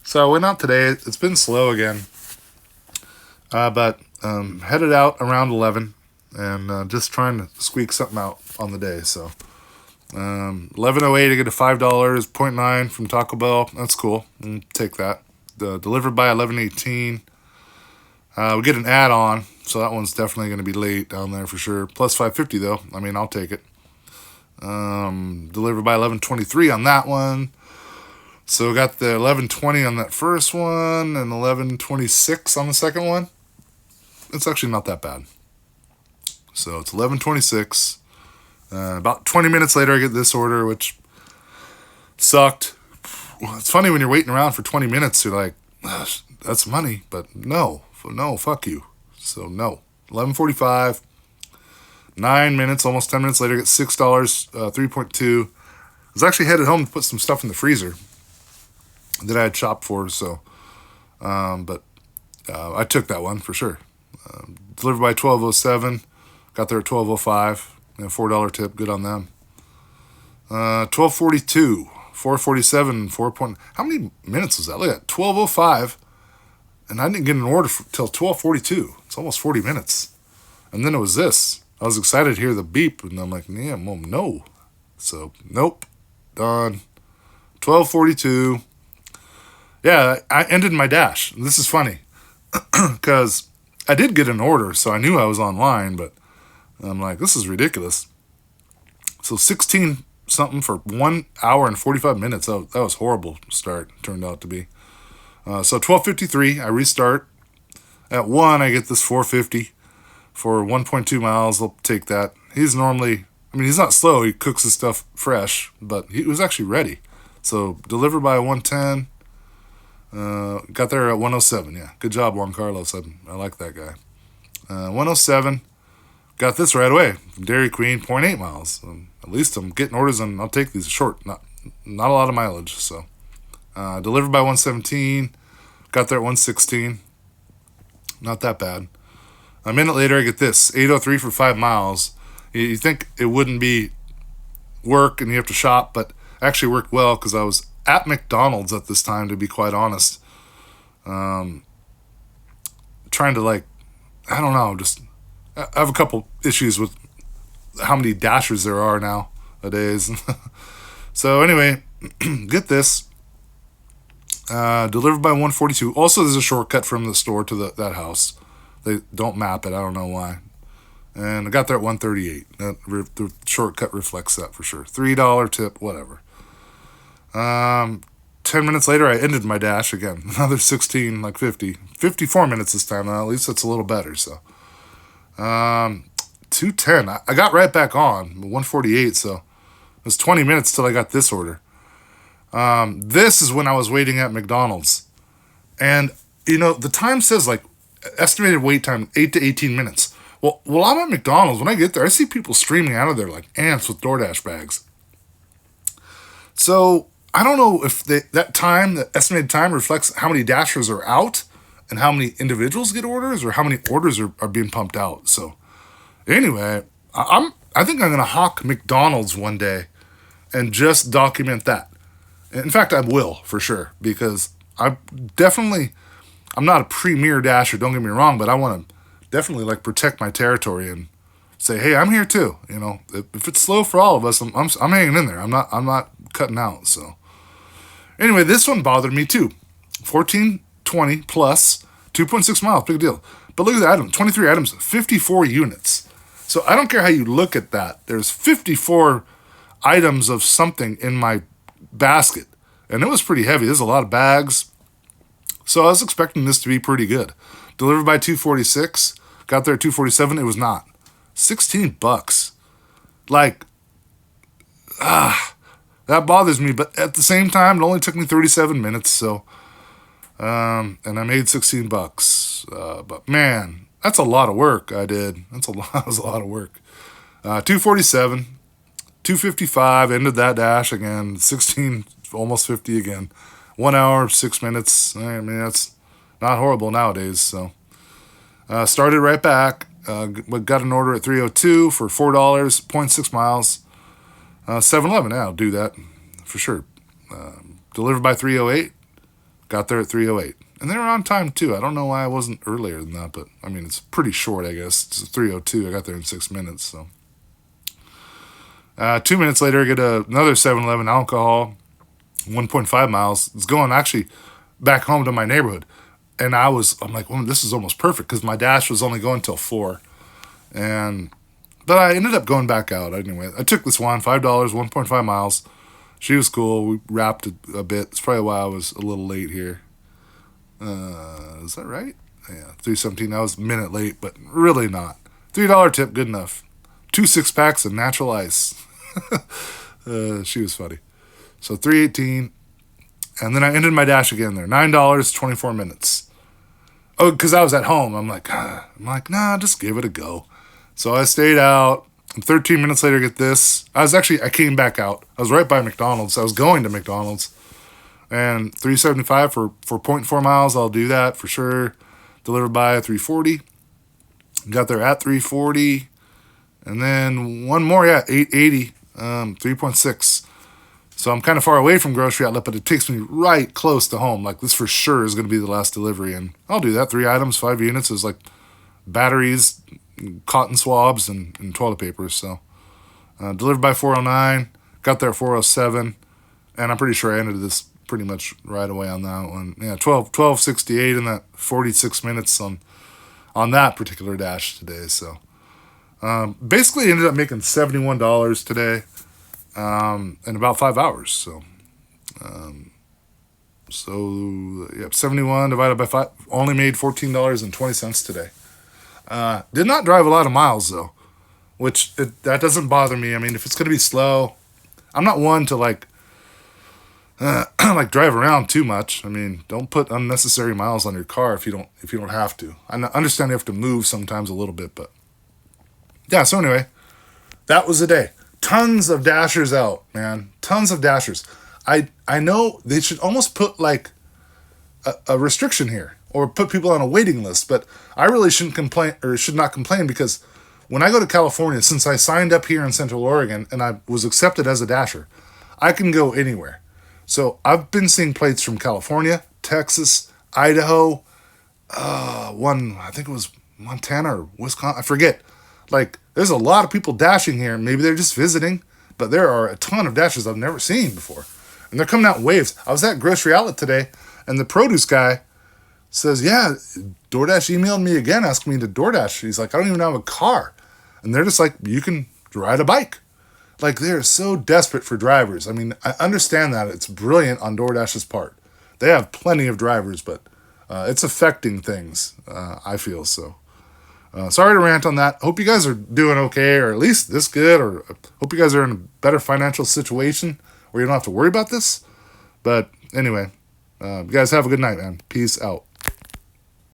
So I went out today. It's been slow again, but headed out around 11 and just trying to squeak something out on the day. So 11:08, I get a $5, point 0.9 from Taco Bell. That's cool. Take that. Delivered by 11:18. We get an add-on, so that one's definitely going to be late down there for sure. Plus 550 though. I mean, I'll take it. Delivered by 11:23 on that one. So we got the 11:20 on that first one and 11:26 on the second one. It's actually not that bad. So it's 11:26. About 20 minutes later, I get this order, which sucked. Well, it's funny when you're waiting around for 20 minutes, you're like, that's money, but no, fuck you. So no. 11:45. 9 minutes, almost 10 minutes later, I get $6, 3.2. I was actually headed home to put some stuff in the freezer that I had shopped for, so, but I took that one for sure. Delivered by 12:07, got there at 12:05, $4 tip, good on them. 12:42, 4:47, 4 point. How many minutes was that? Look at 12:05, and I didn't get an order till 12:42. It's almost 40 minutes, and then it was this. I was excited to hear the beep, and I'm like, yeah, well, no. So nope, done. 12:42. Yeah, I ended my dash. This is funny because I did get an order, so I knew I was online, but I'm like, this is ridiculous. So 16 something for 1 hour and 45 minutes. That was horrible start, turned out to be. So 12:53, I restart. At 1, I get this 450 for 1.2 miles. I'll take that. He's not slow. He cooks his stuff fresh, but he was actually ready. So delivered by 110. Got there at 107. Yeah, good job, Juan Carlos. I like that guy. 107. Got this right away. Dairy Queen, point 0.8 miles. At least I'm getting orders, and I'll take these short. Not a lot of mileage. So delivered by 117. Got there at 116. Not that bad. A minute later, I get this 8:03 for 5 miles. You think it wouldn't be work and you have to shop, but actually worked well because I was at McDonald's at this time, to be quite honest. Trying to I don't know, just I have a couple issues with how many dashers there are nowadays. So anyway, get this. Delivered by 142. Also, there's a shortcut from the store to that house. They don't map it. I don't know why. And I got there at 138. The shortcut reflects that for sure. $3 tip, whatever. 10 minutes later, I ended my dash again. Another 16, 50. 54 minutes this time. At least that's a little better. So 210. I got right back on 148. So it was 20 minutes till I got this order. This is when I was waiting at McDonald's. And, the time says estimated wait time 8 to 18 minutes. Well, I'm at McDonald's. When I get there, I see people streaming out of there like ants with DoorDash bags. So I don't know if the estimated time reflects how many dashers are out and how many individuals get orders or how many orders are being pumped out. So anyway, I think I'm going to hawk McDonald's one day and just document that. In fact, I will for sure because I'm not a premier dasher, don't get me wrong, but I want to definitely protect my territory and say, hey, I'm here too. If it's slow for all of us, I'm hanging in there. I'm not cutting out. So anyway, this one bothered me too. 1420 plus 2.6 miles, big deal. But look at the item, 23 items, 54 units. So I don't care how you look at that. There's 54 items of something in my basket, and it was pretty heavy. There's a lot of bags. So I was expecting this to be pretty good. Delivered by 246, got there at 247. It was not. $16. That bothers me, but at the same time, it only took me 37 minutes. So, and I made $16. But man, that's a lot of work I did. That was a lot of work. 247, 255, ended that dash again. 16, almost 50 again. 1 hour, 6 minutes. I mean, that's not horrible nowadays. So, started right back. Got an order at 3:02 for $4, 0.6 miles. 7-Eleven, yeah, I'll do that for sure. Delivered by 3:08. Got there at 3:08. And they were on time too. I don't know why I wasn't earlier than that, but I mean, it's pretty short, I guess. It's 3:02. I got there in 6 minutes. So 2 minutes later, I get another 7-Eleven alcohol, 1.5 miles. It's going actually back home to my neighborhood. And I'm like, well, this is almost perfect because my dash was only going till 4. But I ended up going back out anyway. I took this one, $5, 1.5 miles. She was cool. We wrapped it a bit. It's probably why I was a little late here. Is that right? Yeah, 3:17. I was a minute late, but really not. $3 tip, good enough. 2 6-packs of natural ice. She was funny. So 3:18, and then I ended my dash again there. $9, 24 minutes. Oh, because I was at home. I'm like, nah, just give it a go. So I stayed out. 13 minutes later, get this. I came back out. I was right by McDonald's. I was going to McDonald's. And 375 for 0.4 miles. I'll do that for sure. Delivered by 340. Got there at 340. And then one more, 880. 3.6. So I'm kind of far away from grocery outlet, but it takes me right close to home. Like this for sure is going to be the last delivery. And I'll do that. 3 items, 5 units. Is like batteries, cotton swabs, and toilet paper. So delivered by 409. Got there at 407. And I'm pretty sure I ended this pretty much right away on that one. Yeah, 12:68 in that 46 minutes on that particular dash today. So basically ended up making $71 today in about 5 hours. So 71 divided by 5, only made $14.20 today. Did not drive a lot of miles though, which that doesn't bother me. I mean, if it's going to be slow, I'm not one to like drive around too much. I mean, don't put unnecessary miles on your car if you don't have to. I understand you have to move sometimes a little bit, but yeah. So anyway, that was the day. Tons of dashers out, man. Tons of dashers. I know they should almost put like a restriction here or put people on a waiting list, but I really should not complain because when I go to California, since I signed up here in Central Oregon and I was accepted as a dasher, I can go anywhere. So I've been seeing plates from California, Texas, Idaho, I think it was Montana or Wisconsin, I forget. Like, there's a lot of people dashing here. Maybe they're just visiting, but there are a ton of dashers I've never seen before. And they're coming out in waves. I was at grocery outlet today, and the produce guy says, yeah, DoorDash emailed me again, asking me to DoorDash. He's like, I don't even have a car. And they're just like, you can ride a bike. Like, they're so desperate for drivers. I mean, I understand that. It's brilliant on DoorDash's part. They have plenty of drivers, but it's affecting things, I feel so. Sorry to rant on that. Hope you guys are doing okay, or at least this good, or hope you guys are in a better financial situation where you don't have to worry about this. But anyway, you guys have a good night, man. Peace out.